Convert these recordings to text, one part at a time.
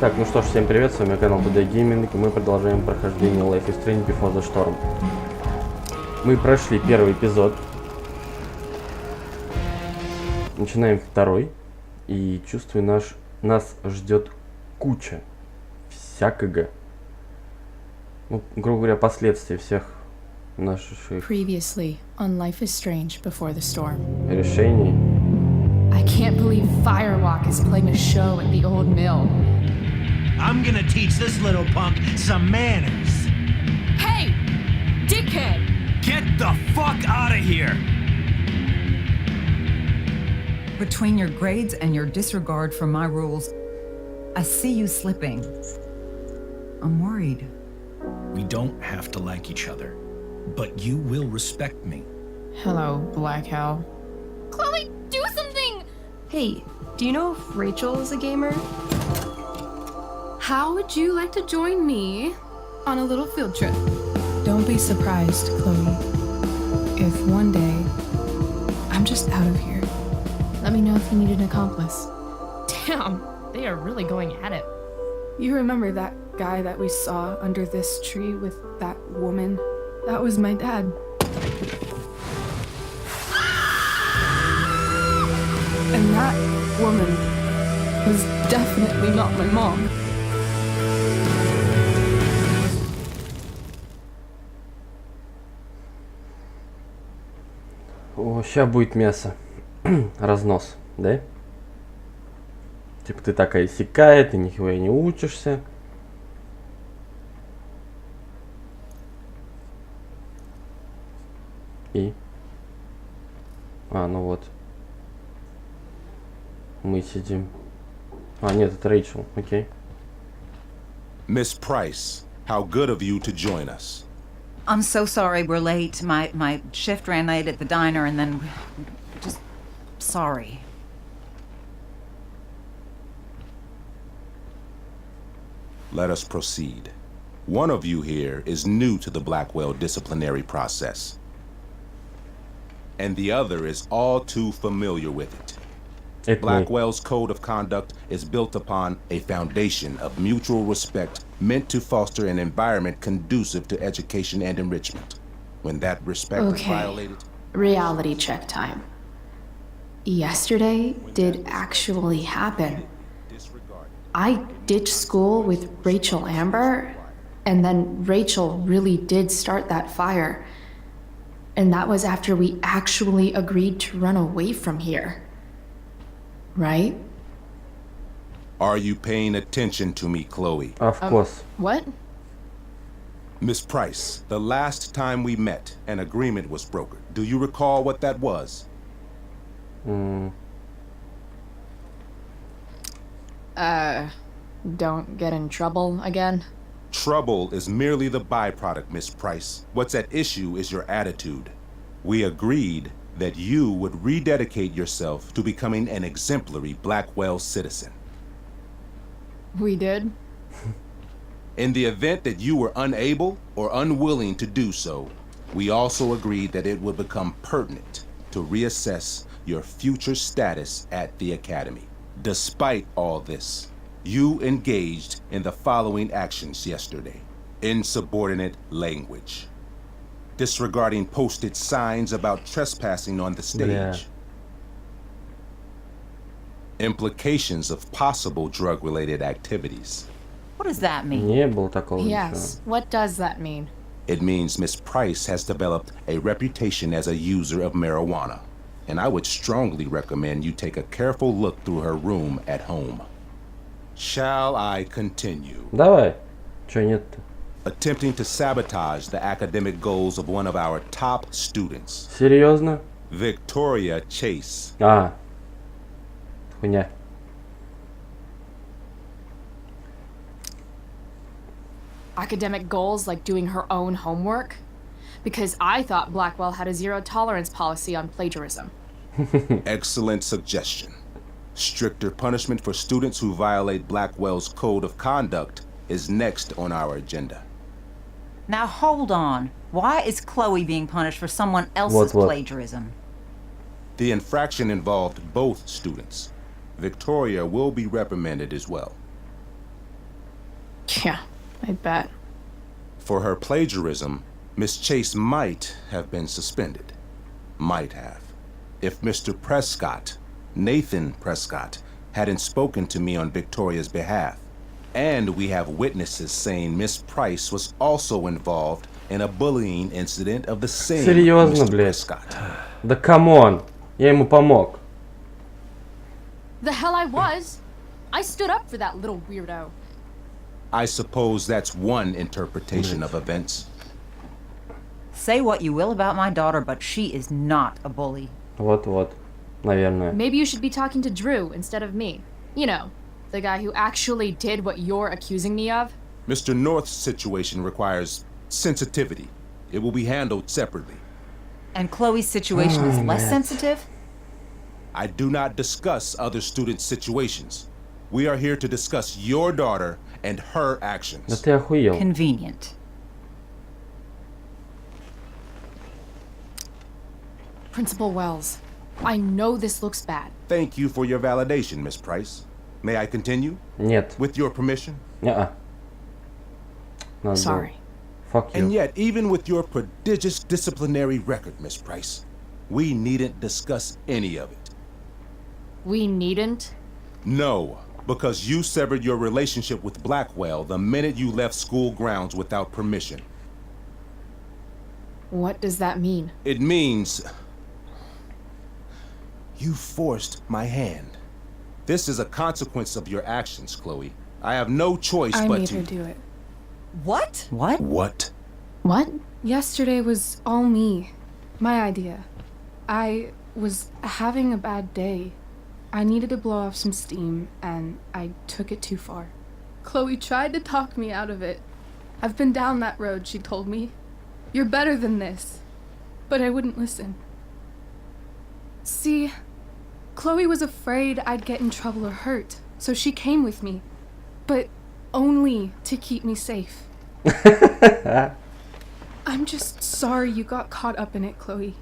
Так, ну что ж, всем привет, с вами канал Dontnod Entertainment, и мы продолжаем прохождение Life is Strange Before the Storm. Мы прошли первый эпизод. Начинаем второй. И чувствую, нас ждет куча всякого. Ну, грубо говоря, последствий всех наших Previously on Life is Strange Before the Storm. решений. I can't believe Firewalk is playing a show at the old mill. I'm gonna teach this little punk some manners. Hey! Dickhead! Get the fuck out of here! Between your grades and your disregard for my rules, I see you slipping. I'm worried. We don't have to like each other, but you will respect me. Hello, Black Hell. Chloe, do something! Hey, do you know if Рэйчел is a gamer? How would you like to join me on a little field trip? Don't be surprised, Chloe, if one day I'm just out of here. Let me know if you need an accomplice. Damn, they are really going at it. You remember that guy that we saw under this tree with that woman? That was my dad. And that woman was definitely not my mom. О, ща будет мясо. Разнос, да? Типа ты такая сякая, ты нихуя не учишься. И? А, ну вот. Мы сидим. А, нет, это Рэйчел, окей. Miss Price, how good of you to join us. I'm so sorry we're late. My shift ran late at the diner and then just sorry. Let us proceed. One of you here is new to the Blackwell disciplinary process, and the other is all too familiar with it. Это мы. Blackwell's code of conduct is built upon a foundation of mutual respect meant to foster an environment conducive to education and enrichment. When that respect is Okay. violated... Reality check time. Yesterday did actually happen. I ditched school with Рэйчel Ember, and then Рэйчel really did start that fire. And that was after we actually agreed to run away from here. Right? Are you paying attention to me, Chloe? Of course. What? Miss Price, the last time we met, an agreement was brokered. Do you recall what that was? Don't get in trouble again? Trouble is merely the byproduct, Miss Price. What's at issue is your attitude. We agreed that you would rededicate yourself to becoming an exemplary Blackwell citizen. We did? In the event that you were unable or unwilling to do so, we also agreed that it would become pertinent to reassess your future status at the Academy. Despite all this, you engaged in the following actions yesterday. Insubordinate language. Disregarding posted signs about trespassing on the stage. Бля. Implications of possible drug-related activities. What does that mean? Не было такого Yes. What does that mean? It means Miss Price has developed a reputation as a user of marijuana, and I would strongly recommend you take a careful look through her room at home. Shall I continue? ничего. Давай. Чё нет-то? Attempting to sabotage the academic goals of one of our top students, Серьезно? Victoria Chase. А. Хуйня. Academic goals like doing her own homework? Because I thought Blackwell had a zero tolerance policy on plagiarism. Excellent suggestion. Stricter punishment for students who violate Blackwell's code of conduct is next on our agenda. Now hold on. Why is Chloe being punished for someone else's What? plagiarism? The infraction involved both students. Victoria will be reprimanded as well. Yeah, I bet. For her plagiarism, Miss Chase might have been suspended. Might have. If Mr. Prescott, Nathan Prescott, hadn't spoken to me on Victoria's behalf. And we have witnesses saying Miss Price was also involved in a bullying incident of the same Серьезно, Mr. блядь. Prescott. Да камон, я ему помог. The hell I was. I stood up for that little weirdo. I suppose that's one interpretation of events. Say what you will about my daughter, but she is not a bully. Вот-вот, наверное. Maybe you should be talking to Drew instead of me. You know, the guy who actually did what you're accusing me of. Mr. North's situation requires sensitivity. It will be handled separately. And Chloe's situation is less sensitive? I do not discuss other students' situations. We are here to discuss your daughter and her Да actions. ты охуел. Convenient. Principal Wells, I know this looks bad. Thank you for your validation, Miss Price. May I continue? Нет. With your permission? Не-а. Надо было. Sorry. Fuck And you. yet, even with your prodigious disciplinary record, Miss Price, we needn't discuss any of it. We needn't. No, because you severed your relationship with Blackwell the minute you left school grounds without permission. What does that mean? It means you forced my hand. This is a consequence of your actions, Chloe. I have no choice I but made to... her do it. What? What? What? What? Yesterday was all me. My idea. I was having a bad day. I needed to blow off some steam, and I took it too far. Chloe tried to talk me out of it. I've been down that road, she told me. You're better than this. But I wouldn't listen. See, Chloe was afraid I'd get in trouble or hurt, so she came with me. But only to keep me safe. I'm just sorry you got caught up in it, Chloe.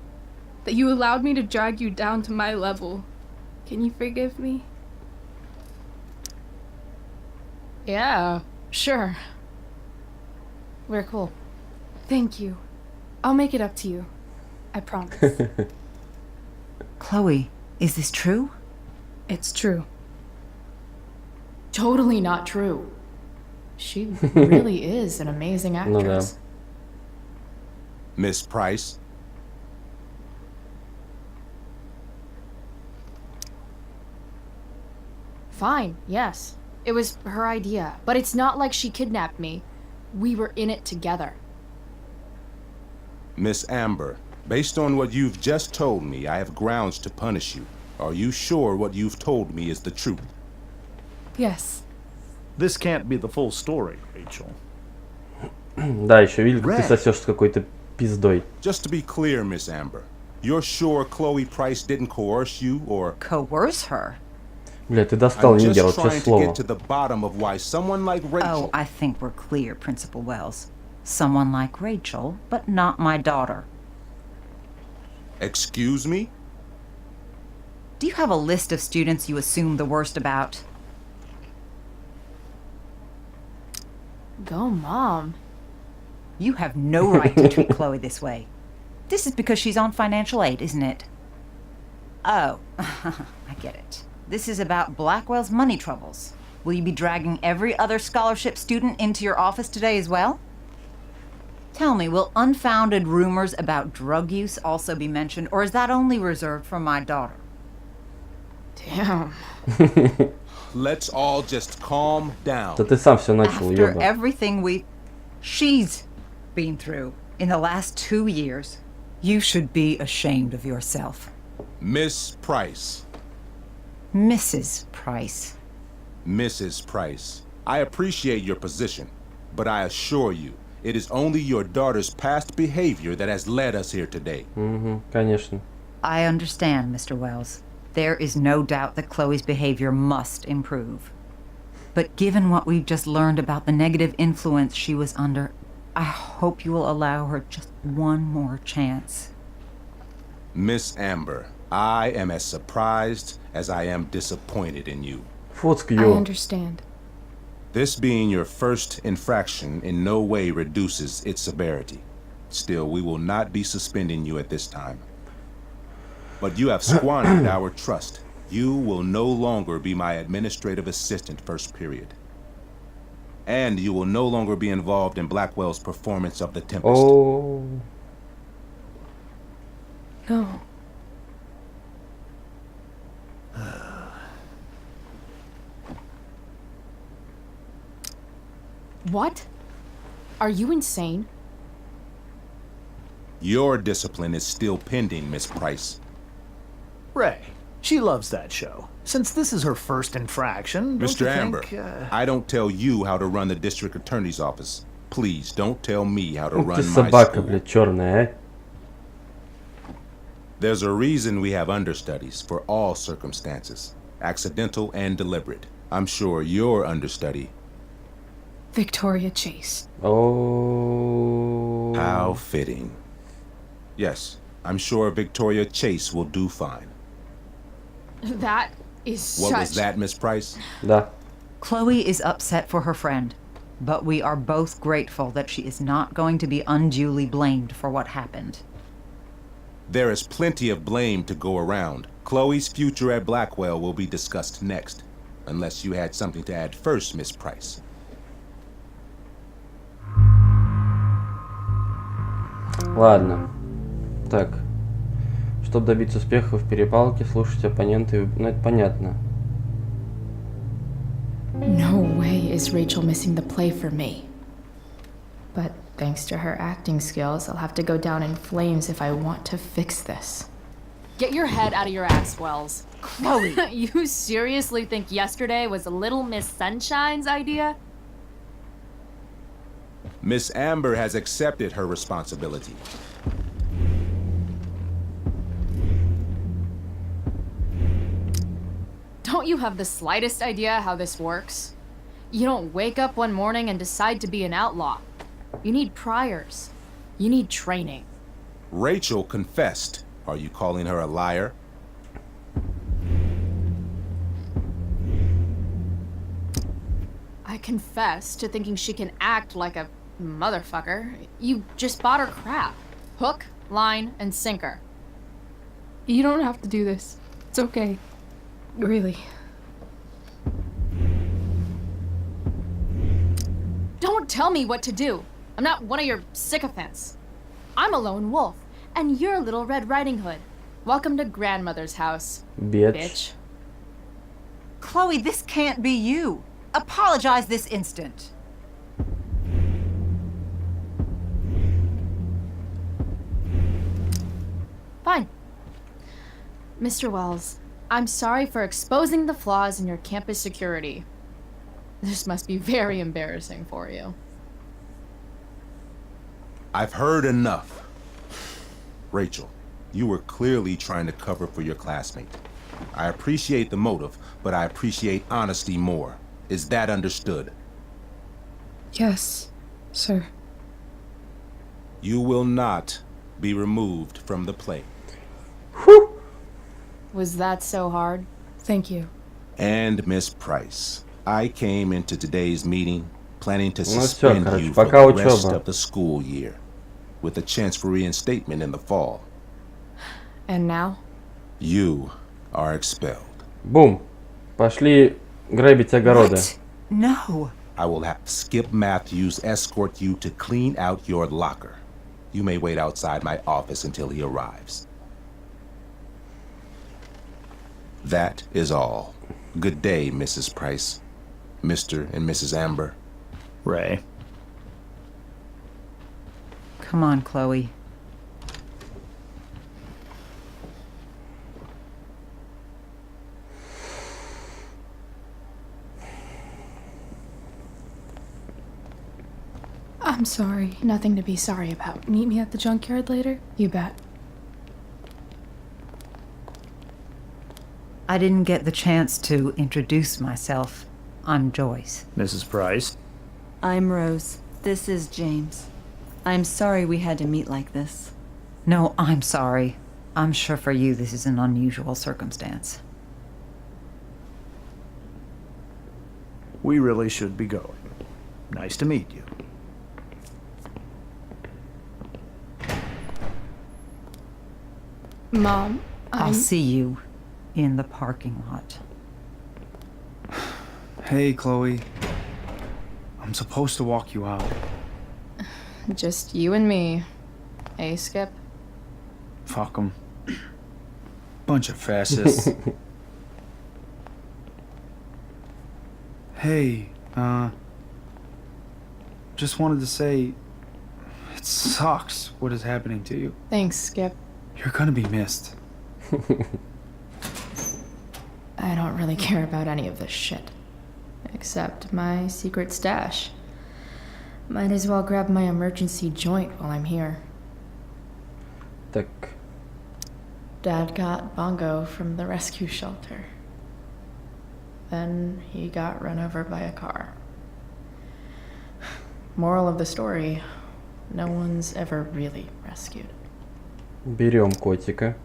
That you allowed me to drag you down to my level. Can you forgive me? Yeah, sure. We're cool. Thank you. I'll make it up to you. I promise. Chloe, is this true? It's true. Totally not true. She really is an amazing Ну да. actress. Miss Price? Fine, yes. It was her idea. But it's not like she kidnapped me. We were in it together. Miss Amber, based on what you've just told me, I have grounds to punish you. Are you sure what you've told me is the truth? Yes. This can't be the full story, Rachel. Да, еще видели, как ты сосешь с какой-то пиздой. Just to be clear, Miss Amber, you're sure Chloe Price didn't coerce you or... Coerce her? Бля, ты достал, I'm не just делал, честное trying to слово. get to the bottom of why someone like Rachel... Oh, I think we're clear, Principal Wells. Someone like Rachel, but not my daughter. Excuse me? Do you have a list of students you assume the worst about? Go, Mom. You have no right to treat Chloe this way. This is because she's on financial aid, isn't it? Oh, I get it. This is about Blackwell's money troubles. Will you be dragging every other scholarship student into your office today as well? Tell me, will unfounded rumors about drug use also be mentioned, or is that only reserved for my daughter? Damn. Let's all just calm down. Да ты сам все начал, After ёба. everything she's been through in the last 2 years, you should be ashamed of yourself. Miss Price. Mrs. Price. Mrs. Price. I appreciate your position, but I assure you, it is only your daughter's past behavior that has led us here today. Конечно. I understand, Mr. Wells. There is no doubt that Chloe's behavior must improve. But given what we've just learned about the negative influence she was under, I hope you will allow her just one more chance. Miss Amber, I am as surprised as I am disappointed in you. Fuck I you. understand. This being your first infraction in no way reduces its severity. Still, we will not be suspending you at this time. But you have squandered our trust. You will no longer be my administrative assistant first period. And you will no longer be involved in Blackwell's performance of The Tempest. Oh. No. What? Are you insane? Your discipline is still pending, Miss Price. Ray, she loves that show. Since this is her first infraction, don't Mr. you Amber, think, I don't tell you how to run the district attorney's office. Please don't tell me how to Ух ты, run my собака, school. блядь, черная, а? There's a reason we have understudies for all circumstances, accidental and deliberate. I'm sure your understudy. Victoria Chase. Oh. How fitting. Yes, I'm sure Victoria Chase will do fine. That is What such... was that, Miss Price? Да. Chloe is upset for her friend, but we are both grateful that she is not going to be unduly blamed for what happened. There is plenty of blame to go around. Chloe's future at Blackwell will be discussed next. Unless you had something to add first, Miss Price. Ладно. Так. Чтобы добиться успеха в перепалке, слушать оппонента и... Ну, это понятно. No way is Rachel missing the play for me. But thanks to her acting skills, I'll have to go down in flames if I want to fix this. Get your head out of your ass, Wells. Chloe! You seriously think yesterday was Little Miss Sunshine's idea? Miss Amber has accepted her responsibility. Don't you have the slightest idea how this works? You don't wake up one morning and decide to be an outlaw. You need priors. You need training. Rachel confessed. Are you calling her a liar? I confess to thinking she can act like a motherfucker. You just bought her crap. Hook, line, and sinker. You don't have to do this. It's okay. Really. Don't tell me what to do. I'm not one of your sycophants. I'm a lone wolf, and you're Little Red Riding Hood. Welcome to grandmother's house, bitch. Chloe, this can't be you. Apologize this instant. Fine. Mr. Wells, I'm sorry for exposing the flaws in your campus security. This must be very embarrassing for you. I've heard enough. Rachel, you were clearly trying to cover for your classmate. I appreciate the motive, but I appreciate honesty more. Is that understood? Yes, sir. You will not be removed from the play. Was that so hard? Thank you. And Miss Price, I came into today's meeting planning to Ну всё, suspend короче, you for пока the rest учёба. of the school year, with a chance for reinstatement in the fall. And now? You are expelled. Бум. Пошли грабить огороды. What? No. I will have Skip Matthews escort you to clean out your locker. You may wait outside my office until he arrives. That is all. Good day, Mrs. Price. Mr. and Mrs. Amber. Ray. Come on, Chloe. I'm sorry. Nothing to be sorry about. Meet me at the junkyard later? You bet. I didn't get the chance to introduce myself. I'm Joyce. Mrs. Price. I'm Rose. This is James. I'm sorry we had to meet like this. No, I'm sorry. I'm sure for you this is an unusual circumstance. we really should be going. Nice to meet you. Mom, I'll see you in the parking lot. Hey, Chloe. I'm supposed to walk you out. Just you and me. Hey, Skip? Fuck 'em. Bunch of fascists. Hey, just wanted to say, it sucks what is happening to you. Thanks, Skip. You're gonna be missed. I don't really care about any of this shit. Except my secret stash. Might as well grab my emergency joint while I'm here. Так. Dad got Bongo from the rescue shelter. Then he got run over by a car. Moral of the story, no one's ever really rescued. Берем котика.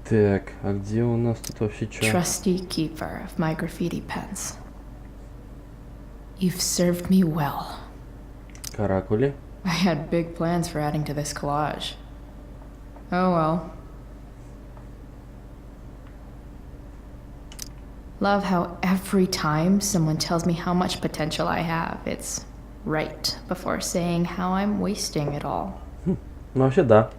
Так, а где у нас тут вообще что? Trusty keeper of my graffiti pens. You've served me well. Каракули. I had big plans for adding to this collage. Oh well. Love how every time someone tells me how much potential I have, it's right before saying how I'm wasting it all. Ну вообще да.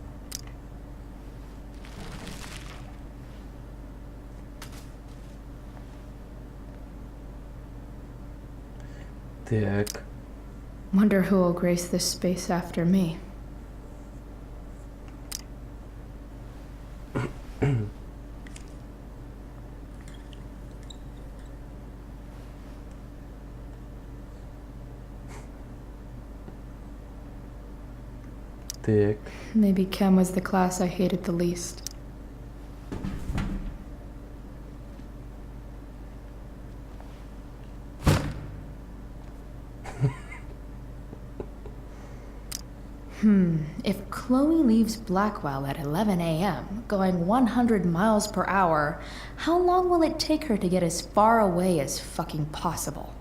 Так. Wonder who will grace this space after me. Так. Maybe chem was the class I hated the least. If Chloe leaves Blackwell at 11 a.m., going 100 miles per hour, how long will it take her to get as far away as fucking possible?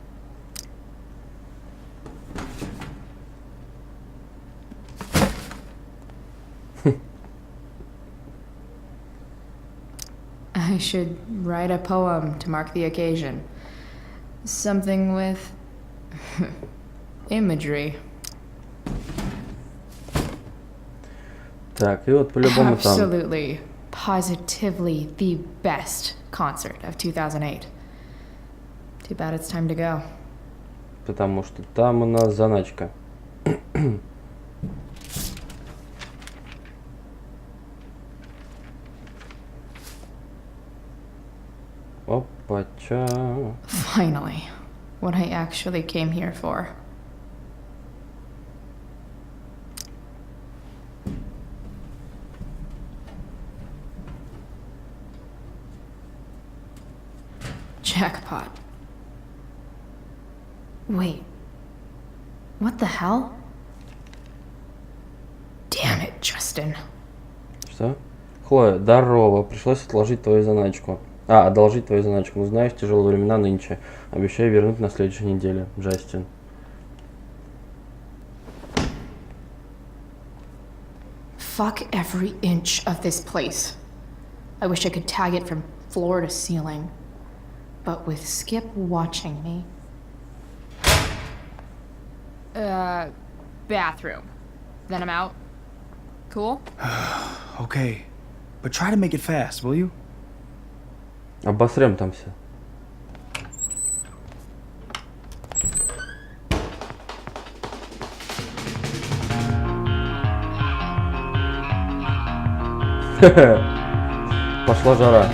I should write a poem to mark the occasion. Something with imagery. Так, и вот по-любому там... Absolutely, positively the best concert of 2008. Too bad it's time to go. Потому что там у нас заначка. Опача. Finally, what I actually came here for. Jackpot. Wait. What the hell? Damn it, Justin. Что? Хлоя, здорово. Пришлось отложить твою заначку. Одолжить твою заначку. Ну, знаешь, тяжелые времена нынче. Обещаю вернуть на следующей неделе. Джастин. Fuck every inch of this place. I wish I could tag it from floor to ceiling. But with Skip watching me... bathroom. Then I'm out. Cool? Okay, but try to make it fast, will you? Обосрем там все. Пошла жара.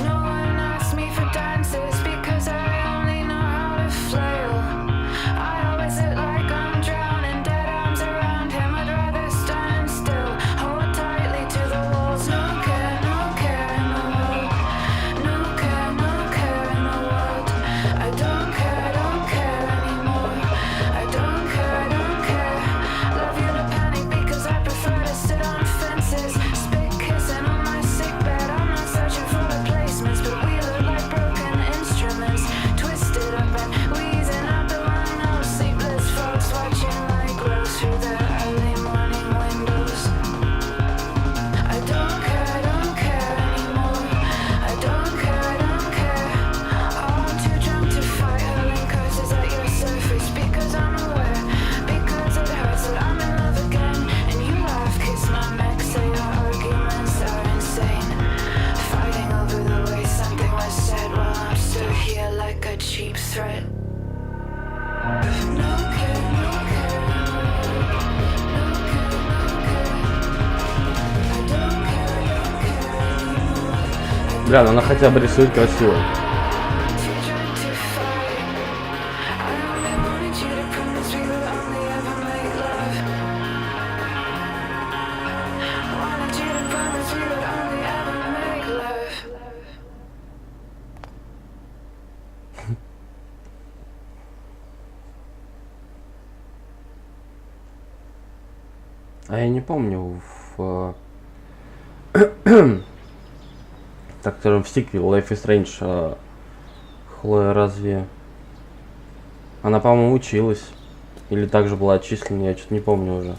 Бля, ну она хотя бы рисует красиво. А я не помню так скажем, в сиквеле Life is Strange Хлоя разве... Она, по-моему, училась. Или также была отчислена, я что-то не помню уже.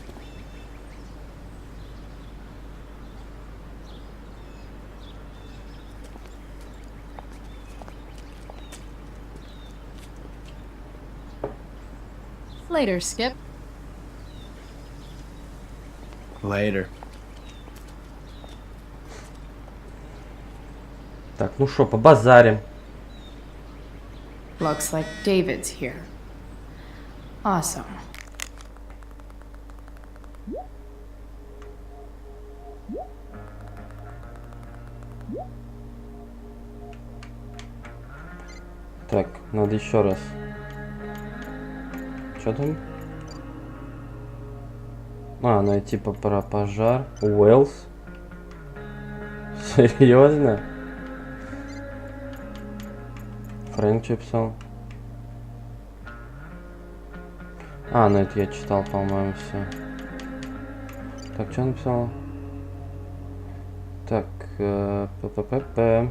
Later, Skip. Later. Так, ну шо, побазарим. Looks like David's here. Awesome. Так, надо еще раз. Что там? А, ну типа про пожар. Уэллс? Серьезно? Фрэнк что писал? А, ну это я читал, по-моему, все. Так, что он написал? Так, ППП.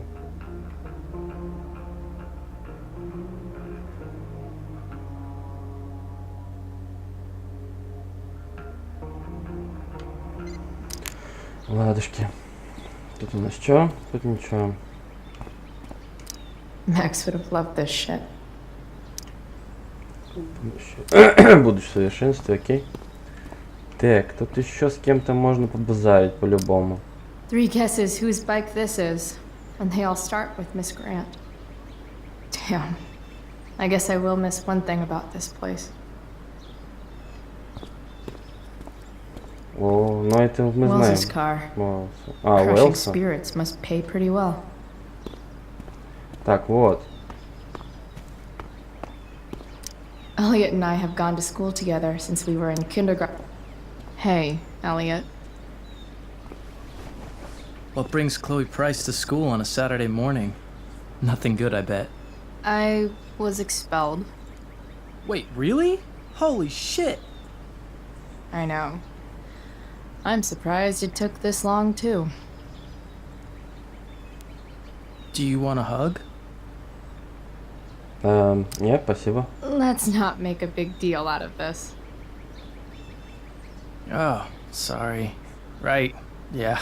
Ладушки. Тут у нас что? Тут ничего. Max would have loved this shit. Будущее совершенствие, окей. Так, тут еще с кем-то можно побазарить по-любому. 3 guesses whose bike this is, and they all start with Miss Grant. Damn. I guess I will miss one thing about this place. О, ну это мы знаем. Wells's car. А, Crushing Уэллса. spirits must pay pretty well. Так, вот. Elliot and I have gone to school together since we were in kindergarten. Hey, Elliot. What brings Chloe Praiss to school on a Saturday morning? Nothing good, I bet. I was expelled. Wait, really? Holy shit! I know. I'm surprised it took this long, too. Do you want a hug? Нет, спасибо. Let's not make a big deal out of this. Oh, sorry. Right, yeah.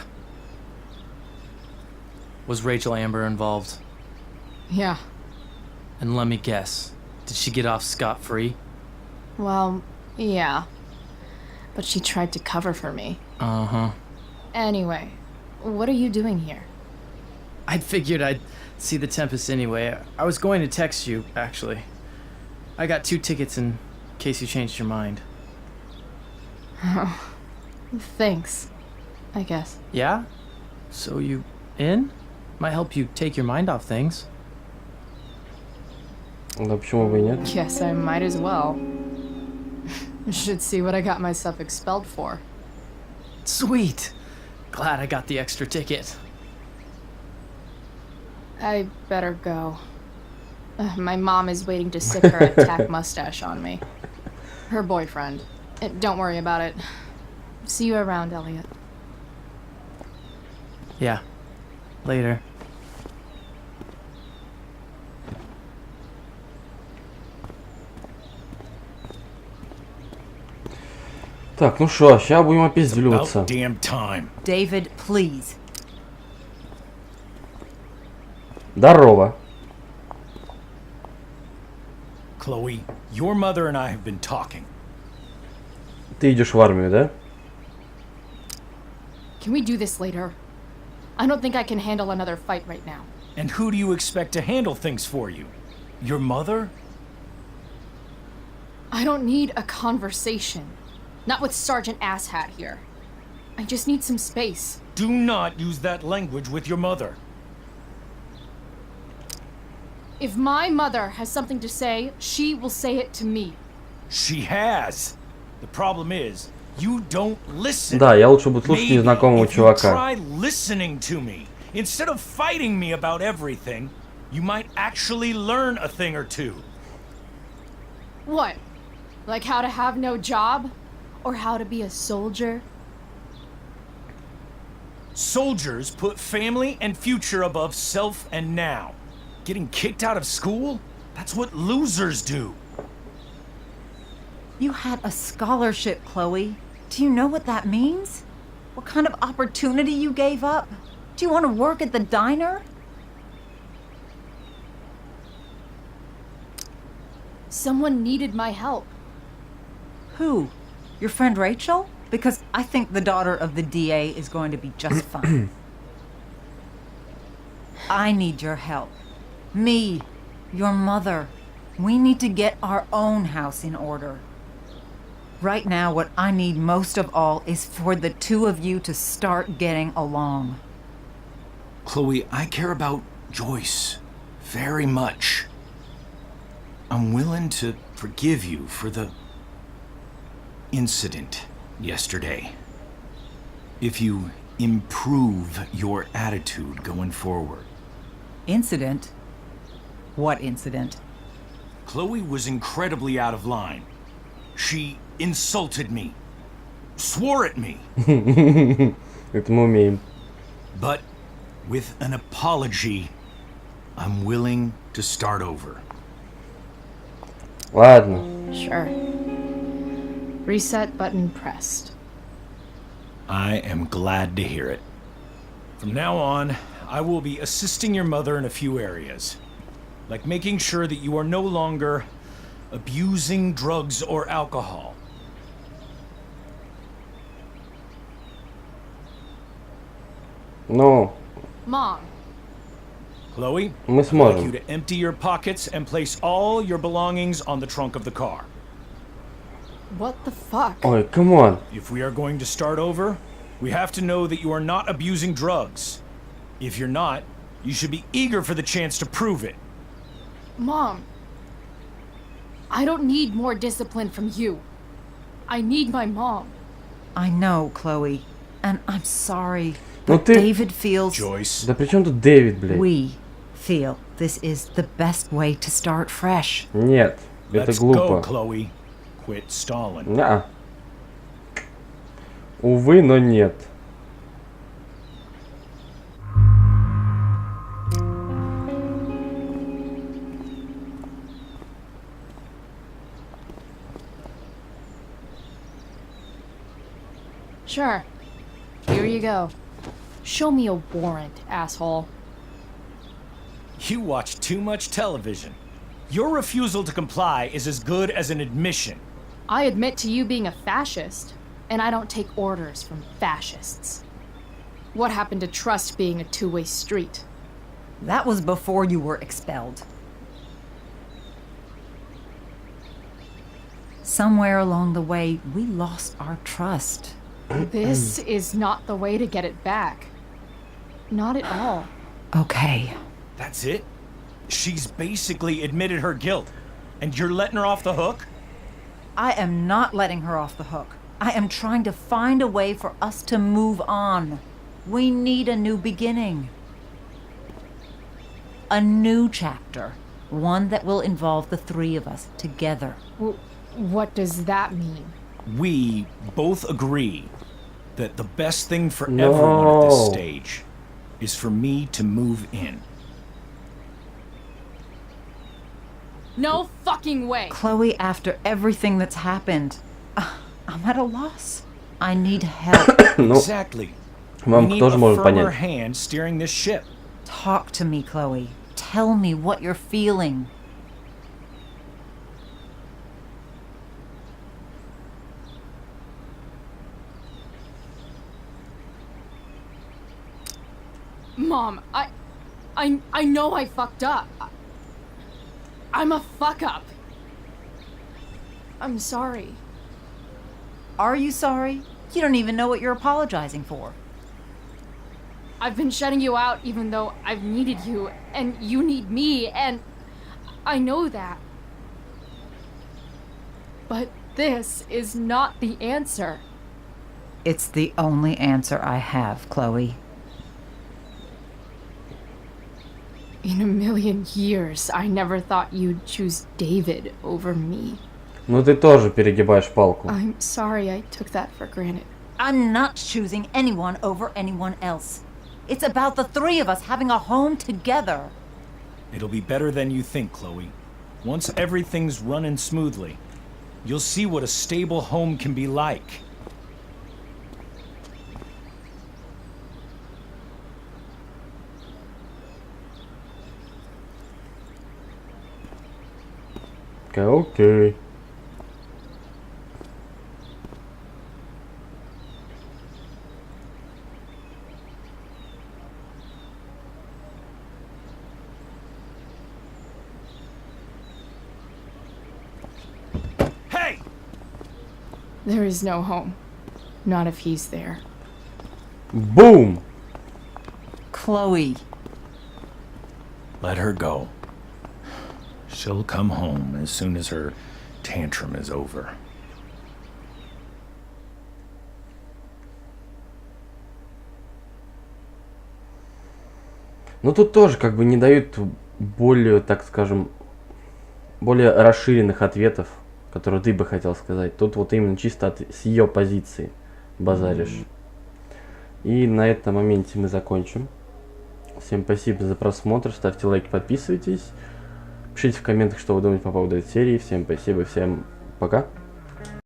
Was Рэйчел Эмбер involved? Yeah. And let me guess, did she get off scot-free? Well, yeah. But she tried to cover for me. Uh-huh. Anyway, what are you doing here? I figured I'd see the Tempest anyway. I was going to text you, actually. I got 2 tickets in case you changed your mind. Oh, thanks, I guess. Yeah? So you in? Might help you take your mind off things. Да почему бы и нет? Guess I might as well. Should see what I got myself expelled for. Sweet! Glad I got the extra ticket. I better go. My mom is waiting to sick her attack mustache on me. Her boyfriend. Don't worry about it. See you around, Elliot. Yeah. Later. Так, ну шо, сейчас будем опиздюливаться. About damn time. David, please. Здорово. Chloe, your mother and I have been talking. Ты идешь в армию, да? Can we do this later? I don't think I can handle another fight right now. And who do you expect to handle things for you? Your mother? I don't need a conversation. Not with Sergeant Asshat here. I just need some space. Do not use that language with your mother. If my mother has something to say, she will say it to me. She has. The problem is, you don't listen. Да, я лучше буду слушать незнакомого чувака. Try listening to me. Instead of fighting me about everything, you might actually learn a thing or two. What? Like how to have no job? Or how to be a soldier? Soldiers put family and future above self and now. Getting kicked out of school? That's what losers do. You had a scholarship, Chloe. Do you know what that means? What kind of opportunity you gave up? Do you want to work at the diner? Someone needed my help. Who? Your friend Рэйчел? Because I think the daughter of the DA is going to be just fine. I need your help. Me, your mother. We need to get our own house in order. Right now, what I need most of all is for the two of you to start getting along. Chloe, I care about Joyce very much. I'm willing to forgive you for the incident yesterday. If you improve your attitude going forward. Incident? What incident? Chloe was incredibly out of line. She insulted me. Swore at me. Это мы умеем. But with an apology, I'm willing to start over. Ладно. Sure. Reset button pressed. I am glad to hear it. From now on, I will be assisting your mother in a few areas. Like making sure that you are no longer abusing drugs or alcohol. Ну, Mom. Chloe, мы I'd like сможем. you to empty your pockets and place all your belongings on the trunk of the car. What the fuck? Ой, come on. If we are going to start over, we have to know that you are not abusing drugs. If you're not, you should be eager for the chance to prove it. Mom. I don't need more discipline from you. I need my mom. I know, Chloe, and I'm sorry, Ну but ты... David feels... Joyce. Да при чем тут Дэвид, блядь? We feel this is the best way to start fresh. Нет, это Let's глупо. go, Chloe. Quit stalling. Неа. Увы, но нет. Sure. Here you go. Show me a warrant, asshole. You watch too much television. Your refusal to comply is as good as an admission. I admit to you being a fascist, and I don't take orders from fascists. What happened to trust being a two-way street? That was before you were expelled. Somewhere along the way, we lost our trust. This is not the way to get it back. Not at all. Okay. That's it? She's basically admitted her guilt, and you're letting her off the hook? I am not letting her off the hook. I am trying to find a way for us to move on. We need a new beginning. A new chapter. One that will involve the three of us together. What does that mean? We both agree that the best thing for everyone at this stage is for me to move in. No fucking way! Chloe, after everything that's happened, I'm at a loss. I need help. Exactly. We need a firmer hand steering this ship. Talk to me, Chloe. Tell me what you're feeling. Mom, I know I fucked up. I'm a fuck up. I'm sorry. Are you sorry? You don't even know what you're apologizing for. I've been shutting you out even though I've needed you, and you need me, and I know that. But this is not the answer. It's the only answer I have, Chloe. In a million years, I never thought you'd choose David over me. Ну ты тоже перегибаешь палку. I'm sorry I took that for granted. I'm not choosing anyone over anyone else. It's about the three of us having a home together. It'll be better than you think, Chloe. Once everything's running smoothly, you'll see what a stable home can be like. Okay. Hey! There is no home. Not if he's there. Boom! Chloe. Let her go. She'll come home as soon as her tantrum is over. Ну тут тоже как бы не дают более, так скажем, более расширенных ответов, которые ты бы хотел сказать. Тут вот именно чисто с ее позиции базаришь. И на этом моменте мы закончим. Всем спасибо за просмотр, ставьте лайки, подписывайтесь. Пишите в комментах, что вы думаете по поводу этой серии. Всем спасибо, всем пока.